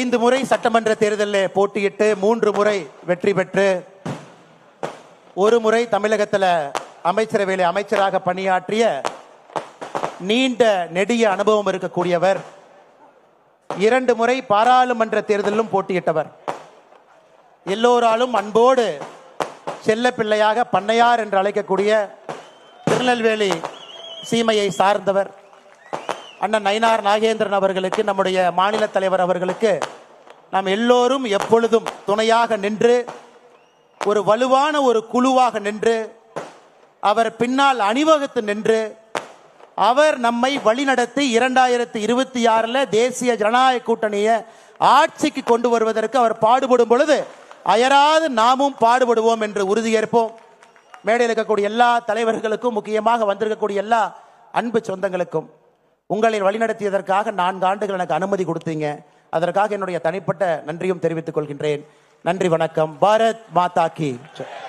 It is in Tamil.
5 முறை சட்டமன்ற தேர்தலில் போட்டியிட்டு 3 முறை வெற்றி பெற்று 1 முறை தமிழகத்தில் அமைச்சரவையில் அமைச்சராக பணியாற்றிய நீண்ட நெடிய அனுபவம் இருக்கக்கூடியவர். 2 முறை பாராளுமன்ற தேர்தலிலும் போட்டியிட்டவர். எல்லோராலும் அன்போடு செல்ல பிள்ளையாக பண்ணையார் என்று அழைக்கக்கூடிய திருநெல்வேலி சீமையை சார்ந்தவர். அண்ணன் நயினார் நாகேந்திரன் அவர்களுக்கு, நம்முடைய மாநில தலைவர் அவர்களுக்கு நாம் எல்லோரும் எப்பொழுதும் துணையாக நின்று ஒரு வலுவான ஒரு குழுவாக நின்று அவர் பின்னால் அணிவகுத்து நின்று அவர் நம்மை வழிநடத்தி 2026 தேசிய ஜனநாயக கூட்டணியை ஆட்சிக்கு கொண்டு வருவதற்கு அவர் பாடுபடும் பொழுது அயராது நாமும் பாடுபடுவோம் என்று உறுதியேற்போம். மேடையில் இருக்கக்கூடிய எல்லா தலைவர்களுக்கும், முக்கியமாக வந்திருக்கக்கூடிய எல்லா அன்பு சொந்தங்களுக்கும் உங்களை வழிநடத்தியதற்காக 4 ஆண்டுகள் எனக்கு அனுமதி கொடுத்தீங்க. அதற்காக என்னுடைய தனிப்பட்ட நன்றியும் தெரிவித்துக் கொள்கின்றேன். நன்றி, வணக்கம். பாரத் மாதா கி ஜெய்.